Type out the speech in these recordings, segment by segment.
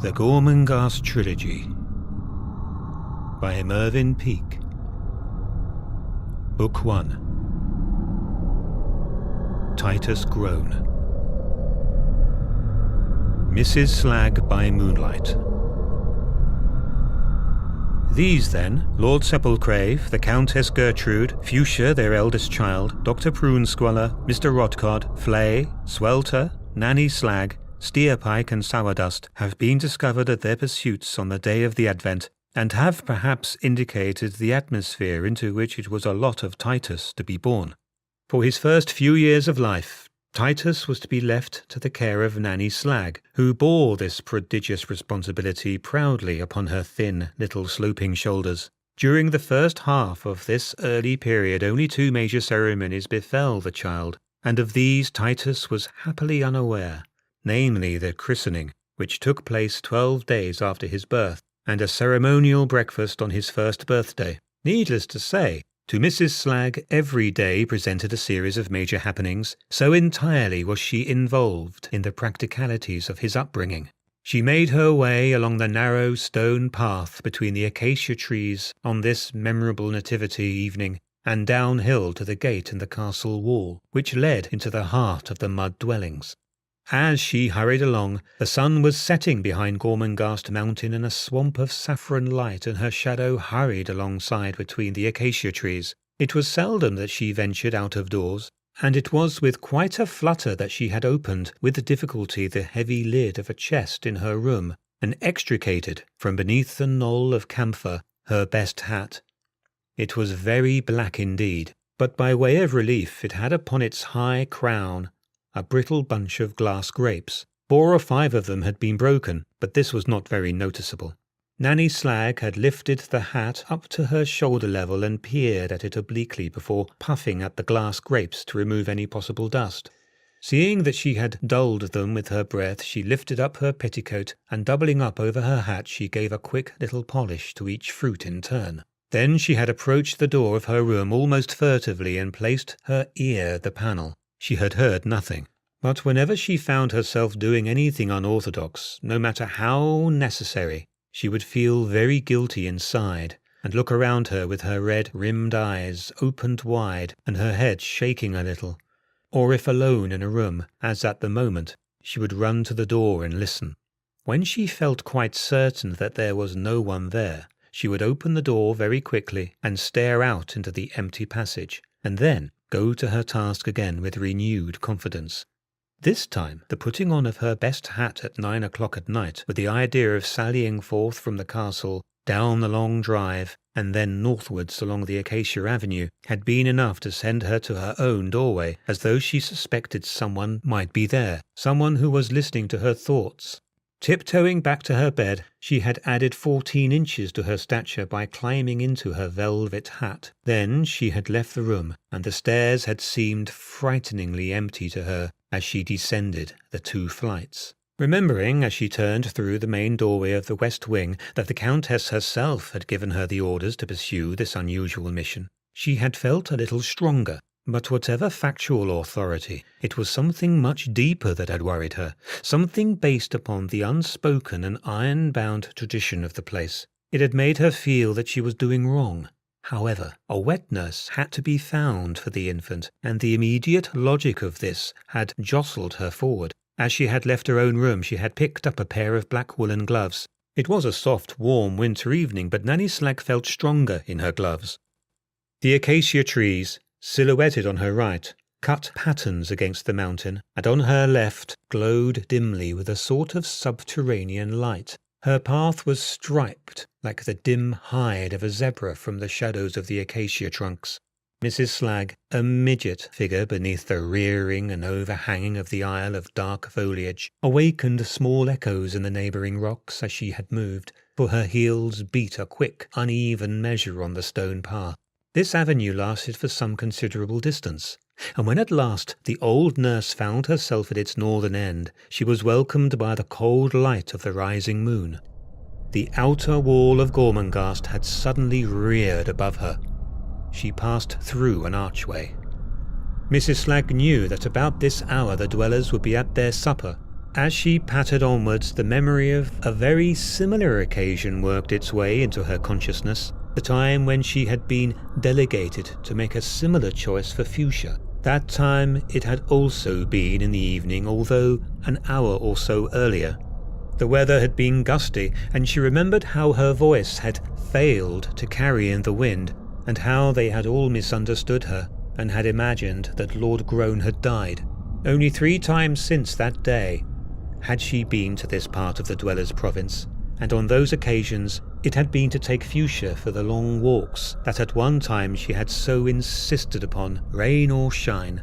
The Gormenghast Trilogy by Mervyn Peake. Book 1. Titus Groan. Mrs. Slagg by Moonlight. These, then, Lord Sepulcrave, the Countess Gertrude, Fuchsia, their eldest child, Dr. Prunesqualler, Mr. Rodcod, Flay, Swelter, Nanny Slagg, Steerpike and Sourdust have been discovered at their pursuits on the day of the Advent, and have perhaps indicated the atmosphere into which it was a lot of Titus to be born. For his first few years of life, Titus was to be left to the care of Nanny Slagg, who bore this prodigious responsibility proudly upon her thin, little sloping shoulders. During the first half of this early period only 2 major ceremonies befell the child, and of these Titus was happily unaware, namely the christening, which took place 12 days after his birth, and a ceremonial breakfast on his first birthday. Needless to say, to Mrs. Slagg every day presented a series of major happenings, so entirely was she involved in the practicalities of his upbringing. She made her way along the narrow stone path between the acacia trees on this memorable nativity evening, and downhill to the gate in the castle wall, which led into the heart of the mud dwellings. As she hurried along, the sun was setting behind Gormenghast Mountain in a swamp of saffron light, and her shadow hurried alongside between the acacia trees. It was seldom that she ventured out of doors, and it was with quite a flutter that she had opened with difficulty the heavy lid of a chest in her room, and extricated from beneath the knoll of camphor her best hat. It was very black indeed, but by way of relief it had upon its high crown a brittle bunch of glass grapes. 4 or 5 of them had been broken, but this was not very noticeable. Nanny Slagg had lifted the hat up to her shoulder level and peered at it obliquely before puffing at the glass grapes to remove any possible dust. Seeing that she had dulled them with her breath, she lifted up her petticoat, and doubling up over her hat she gave a quick little polish to each fruit in turn. Then she had approached the door of her room almost furtively and placed her ear at the panel. She had heard nothing, but whenever she found herself doing anything unorthodox, no matter how necessary, she would feel very guilty inside, and look around her with her red-rimmed eyes opened wide and her head shaking a little. Or if alone in a room, as at the moment, she would run to the door and listen. When she felt quite certain that there was no one there, she would open the door very quickly and stare out into the empty passage, and then go to her task again with renewed confidence. This time the putting on of her best hat at 9 o'clock at night, with the idea of sallying forth from the castle, down the long drive, and then northwards along the Acacia Avenue, had been enough to send her to her own doorway, as though she suspected someone might be there, someone who was listening to her thoughts. Tiptoeing back to her bed, she had added 14 inches to her stature by climbing into her velvet hat. Then she had left the room, and the stairs had seemed frighteningly empty to her as she descended the 2 flights. Remembering, as she turned through the main doorway of the west wing, that the Countess herself had given her the orders to pursue this unusual mission, she had felt a little stronger. But whatever factual authority, it was something much deeper that had worried her, something based upon the unspoken and iron-bound tradition of the place. It had made her feel that she was doing wrong. However, a wet nurse had to be found for the infant, and the immediate logic of this had jostled her forward. As she had left her own room, she had picked up a pair of black woolen gloves. It was a soft, warm winter evening, but Nanny Slagg felt stronger in her gloves. The acacia trees, silhouetted on her right, cut patterns against the mountain, and on her left glowed dimly with a sort of subterranean light. Her path was striped like the dim hide of a zebra from the shadows of the acacia trunks. Mrs. Slagg, a midget figure beneath the rearing and overhanging of the aisle of dark foliage, awakened small echoes in the neighbouring rocks as she had moved, for her heels beat a quick, uneven measure on the stone path. This avenue lasted for some considerable distance, and when at last the old nurse found herself at its northern end, she was welcomed by the cold light of the rising moon. The outer wall of Gormenghast had suddenly reared above her. She passed through an archway. Mrs. Slagg knew that about this hour the dwellers would be at their supper, As she pattered onwards, the memory of a very similar occasion worked its way into her consciousness, the time when she had been delegated to make a similar choice for Fuchsia. That time it had also been in the evening, although an hour or so earlier. The weather had been gusty, and she remembered how her voice had failed to carry in the wind, and how they had all misunderstood her, and had imagined that Lord Groan had died. Only 3 times since that day had she been to this part of the Dwellers' Province, and on those occasions it had been to take Fuchsia for the long walks that at one time she had so insisted upon, rain or shine.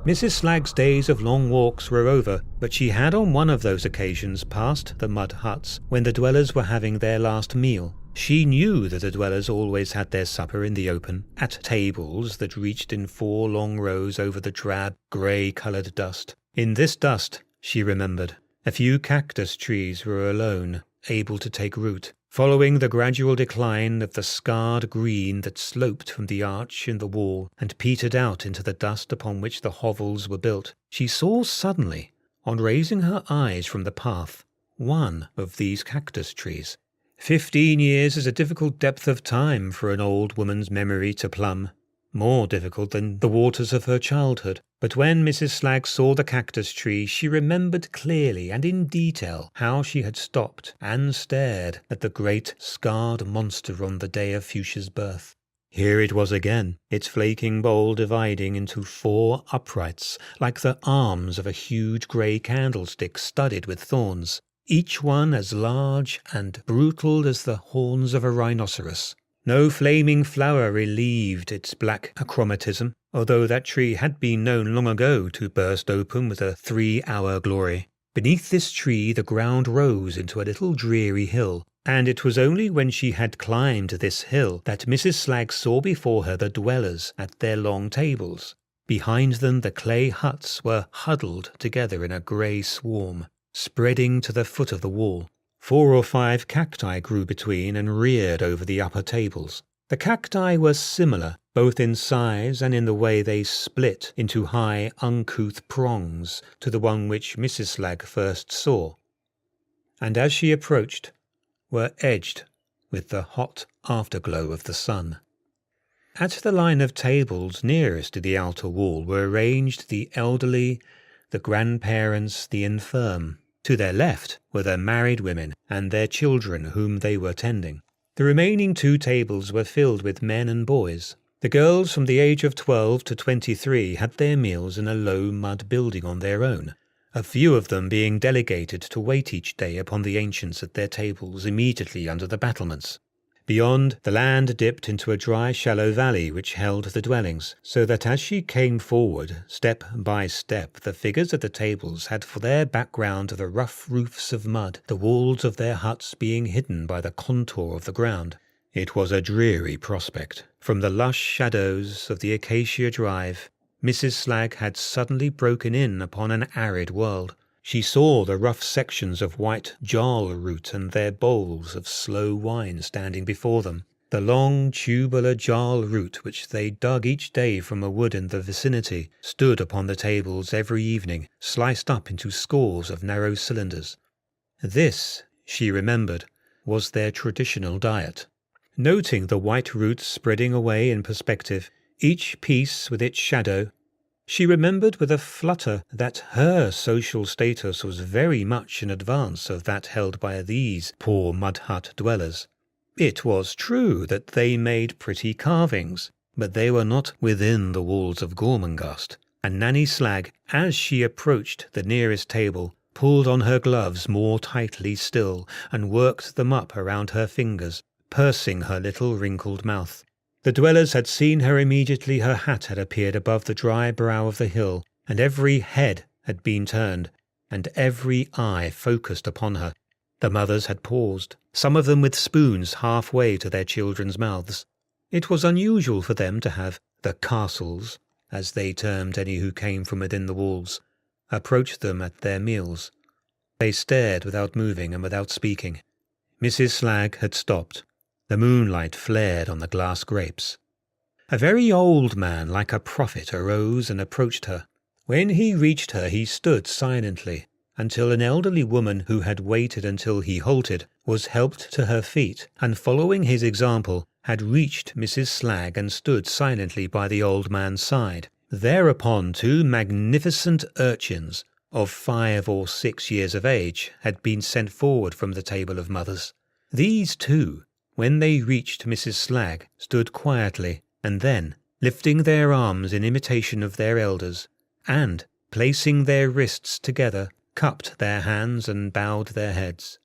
Mrs. Slagg's days of long walks were over, but she had on one of those occasions passed the mud huts when the dwellers were having their last meal. She knew that the dwellers always had their supper in the open, at tables that reached in 4 long rows over the drab, grey-coloured dust. In this dust, she remembered, a few cactus trees were alone, able to take root. Following the gradual decline of the scarred green that sloped from the arch in the wall and petered out into the dust upon which the hovels were built, she saw suddenly, on raising her eyes from the path, one of these cactus trees. 15 years is a difficult depth of time for an old woman's memory to plumb, more difficult than the waters of her childhood. But when Mrs. Slagg saw the cactus tree, she remembered clearly and in detail how she had stopped and stared at the great scarred monster on the day of Fuchsia's birth. Here it was again, its flaking bole dividing into 4 uprights, like the arms of a huge grey candlestick studded with thorns, each one as large and brutal as the horns of a rhinoceros. No flaming flower relieved its black achromatism, although that tree had been known long ago to burst open with a 3-hour glory. Beneath this tree the ground rose into a little dreary hill, and it was only when she had climbed this hill that Mrs. Slagg saw before her the dwellers at their long tables. Behind them the clay huts were huddled together in a grey swarm, spreading to the foot of the wall. 4 or 5 cacti grew between and reared over the upper tables. The cacti were similar, both in size and in the way they split into high, uncouth prongs, to the one which Mrs. Slagg first saw, and as she approached, were edged with the hot afterglow of the sun. At the line of tables nearest to the outer wall were arranged the elderly, the grandparents, the infirm. To their left were the married women and their children whom they were tending. The remaining 2 tables were filled with men and boys. The girls from the age of 12 to 23 had their meals in a low mud building on their own, a few of them being delegated to wait each day upon the ancients at their tables immediately under the battlements. Beyond, the land dipped into a dry, shallow valley which held the dwellings, so that as she came forward, step by step, the figures at the tables had for their background the rough roofs of mud, the walls of their huts being hidden by the contour of the ground. It was a dreary prospect. From the lush shadows of the acacia drive, Mrs. Slagg had suddenly broken in upon an arid world. She saw the rough sections of white jarl root and their bowls of slow wine standing before them. The long tubular jarl root which they dug each day from a wood in the vicinity stood upon the tables every evening, sliced up into scores of narrow cylinders. This, she remembered, was their traditional diet. Noting the white roots spreading away in perspective, each piece with its shadow, she remembered with a flutter that her social status was very much in advance of that held by these poor mud hut dwellers. It was true that they made pretty carvings, but they were not within the walls of Gormenghast, and Nanny Slagg, as she approached the nearest table, pulled on her gloves more tightly still and worked them up around her fingers, pursing her little wrinkled mouth. The dwellers had seen her immediately her hat had appeared above the dry brow of the hill, and every head had been turned, and every eye focused upon her. The mothers had paused, some of them with spoons halfway to their children's mouths. It was unusual for them to have the castles, as they termed any who came from within the walls, approach them at their meals. They stared without moving and without speaking. Mrs. Slagg had stopped. The moonlight flared on the glass grapes. A very old man, like a prophet, arose and approached her. When he reached her, he stood silently, until an elderly woman who had waited until he halted was helped to her feet, and following his example had reached Mrs. Slagg and stood silently by the old man's side. Thereupon 2 magnificent urchins of 5 or 6 years of age had been sent forward from the table of mothers. These 2, when they reached Mrs. Slagg, stood quietly, and then, lifting their arms in imitation of their elders, and, placing their wrists together, cupped their hands and bowed their heads.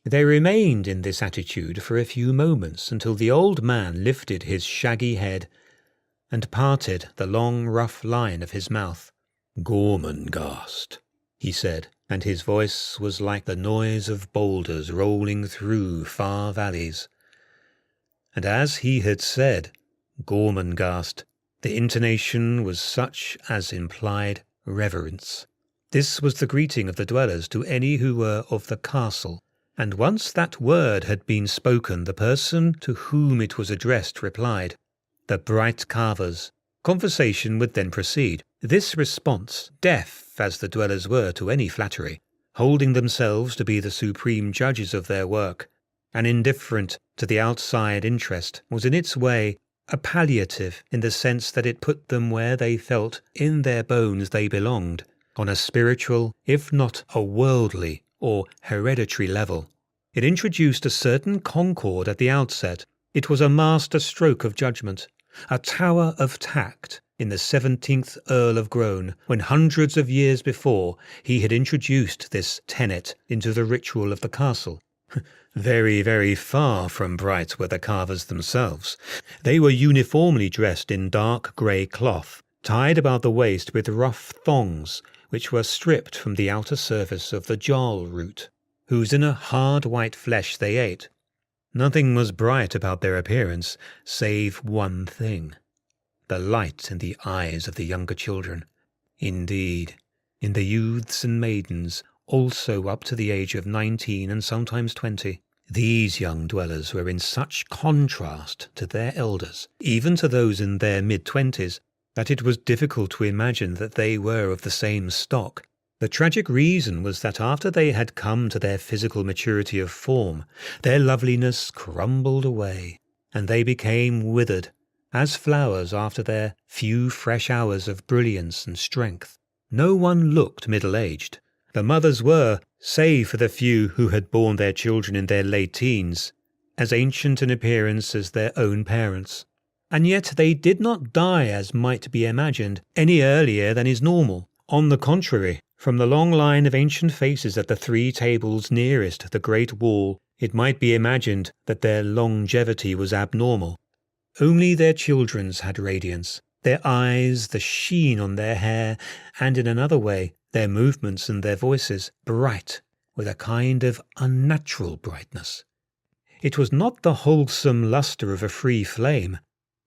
They remained in this attitude for a few moments until the old man lifted his shaggy head and parted the long rough line of his mouth. "Gormenghast," he said, and his voice was like the noise of boulders rolling through far valleys. And as he had said, "Gormenghast," the intonation was such as implied reverence. This was the greeting of the dwellers to any who were of the castle, and once that word had been spoken, the person to whom it was addressed replied, "The bright carvers." Conversation would then proceed. This response, deaf as the dwellers were to any flattery, holding themselves to be the supreme judges of their work, and indifferent to the outside interest, was in its way a palliative in the sense that it put them where they felt in their bones they belonged, on a spiritual, if not a worldly or hereditary level. It introduced a certain concord at the outset. It was a master stroke of judgment, a tower of tact in the 17th Earl of Groan, when hundreds of years before he had introduced this tenet into the ritual of the castle. Very, very far from bright were the carvers themselves. They were uniformly dressed in dark grey cloth, tied about the waist with rough thongs, which were stripped from the outer surface of the jol root, whose inner hard white flesh they ate. Nothing was bright about their appearance, save one thing: the light in the eyes of the younger children. Indeed, in the youths and maidens, also up to the age of 19 and sometimes 20, these young dwellers were in such contrast to their elders, even to those in their mid-20s, that it was difficult to imagine that they were of the same stock. The tragic reason was that after they had come to their physical maturity of form, their loveliness crumbled away, and they became withered, as flowers after their few fresh hours of brilliance and strength. No one looked middle-aged. The mothers were, save for the few who had borne their children in their late teens, as ancient in appearance as their own parents. And yet they did not die, as might be imagined, any earlier than is normal. On the contrary, from the long line of ancient faces at the 3 tables nearest the great wall, it might be imagined that their longevity was abnormal. Only their children's had radiance, their eyes, the sheen on their hair, and in another way, their movements and their voices, bright with a kind of unnatural brightness. It was not the wholesome lustre of a free flame,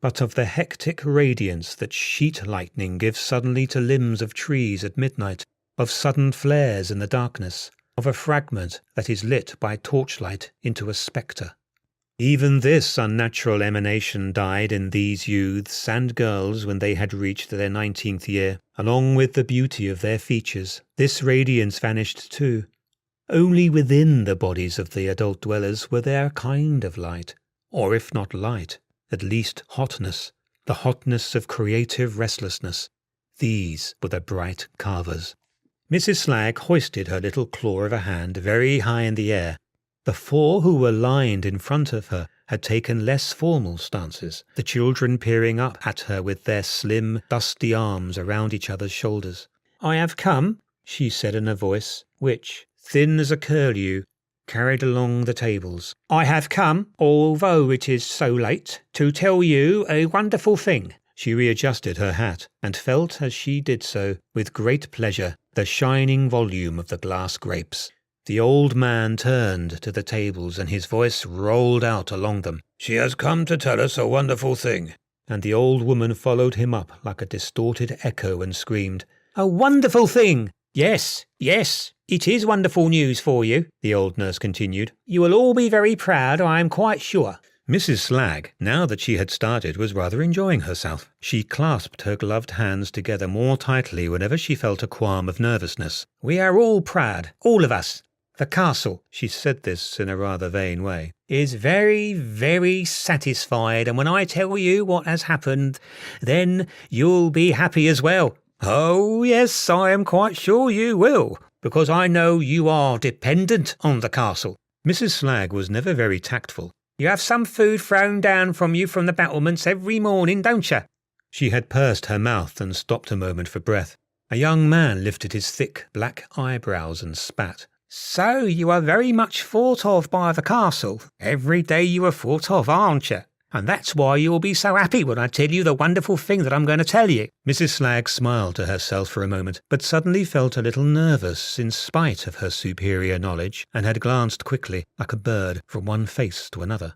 but of the hectic radiance that sheet lightning gives suddenly to limbs of trees at midnight, of sudden flares in the darkness, of a fragment that is lit by torchlight into a spectre. Even this unnatural emanation died in these youths and girls when they had reached their 19th year. Along with the beauty of their features, this radiance vanished too. Only within the bodies of the adult dwellers were there a kind of light, or if not light, at least hotness, the hotness of creative restlessness. These were the bright carvers. Mrs. Slagg hoisted her little claw of a hand very high in the air. The 4 who were lined in front of her had taken less formal stances, the children peering up at her with their slim, dusty arms around each other's shoulders. "I have come," she said in a voice which, thin as a curlew, carried along the tables. "I have come, although it is so late, to tell you a wonderful thing." She readjusted her hat, and felt as she did so, with great pleasure, the shining volume of the glass grapes. The old man turned to the tables, and his voice rolled out along them. "She has come to tell us a wonderful thing." And the old woman followed him up like a distorted echo and screamed, "A wonderful thing! Yes, yes, it is wonderful news for you," the old nurse continued. "You will all be very proud, I am quite sure. Mrs. Slagg, now that she had started, was rather enjoying herself. She clasped her gloved hands together more tightly whenever she felt a qualm of nervousness. "We are all proud, all of us. The castle," she said this in a rather vain way, "is very, very satisfied, and when I tell you what has happened, then you'll be happy as well. Oh, yes, I am quite sure you will, because I know you are dependent on the castle." Mrs. Slagg was never very tactful. "You have some food thrown down from you from the battlements every morning, don't you?" She had pursed her mouth and stopped a moment for breath. A young man lifted his thick black eyebrows and spat. "So you are very much thought of by the castle. Every day you are thought of, aren't you? And that's why you will be so happy when I tell you the wonderful thing that I'm going to tell you." Mrs. Slagg smiled to herself for a moment, but suddenly felt a little nervous in spite of her superior knowledge, and had glanced quickly, like a bird, from one face to another.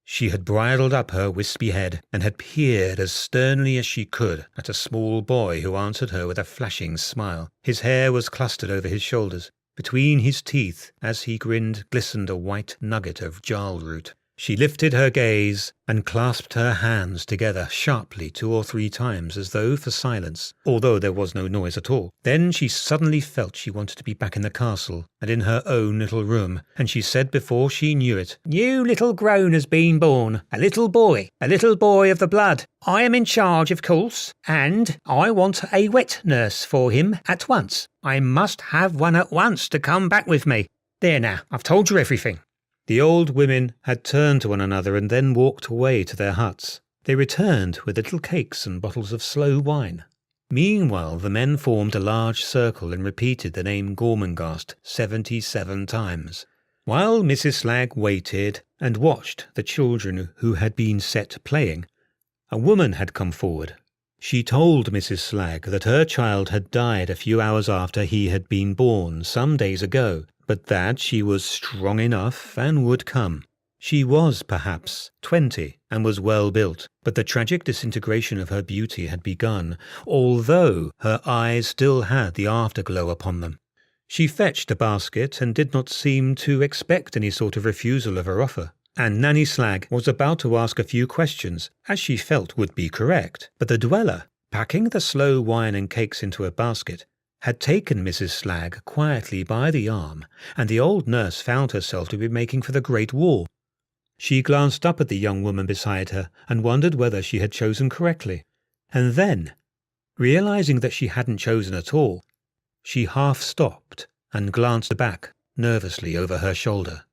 She had bridled up her wispy head, and had peered as sternly as she could at a small boy who answered her with a flashing smile. His hair was clustered over his shoulders. Between his teeth, as he grinned, glistened a white nugget of jarl root. She lifted her gaze and clasped her hands together sharply 2 or 3 times as though for silence, although there was no noise at all. Then she suddenly felt she wanted to be back in the castle and in her own little room, and she said before she knew it, "New little Groan has been born, a little boy of the blood. I am in charge, of course, and I want a wet nurse for him at once. I must have one at once to come back with me. There now, I've told you everything." The old women had turned to one another and then walked away to their huts. They returned with little cakes and bottles of slow wine. Meanwhile, the men formed a large circle and repeated the name Gormenghast 77 times, while Mrs. Slagg waited and watched the children who had been set playing. A woman had come forward. She told Mrs. Slagg that her child had died a few hours after he had been born some days ago, but that she was strong enough and would come. She was, perhaps, 20 and was well built, but the tragic disintegration of her beauty had begun, although her eyes still had the afterglow upon them. She fetched a basket and did not seem to expect any sort of refusal of her offer, and Nanny Slagg was about to ask a few questions, as she felt would be correct, but the dweller, packing the slow wine and cakes into a basket, had taken Mrs. Slagg quietly by the arm, and the old nurse found herself to be making for the Great Wall. She glanced up at the young woman beside her and wondered whether she had chosen correctly. And then, realizing that she hadn't chosen at all, she half stopped and glanced back nervously over her shoulder.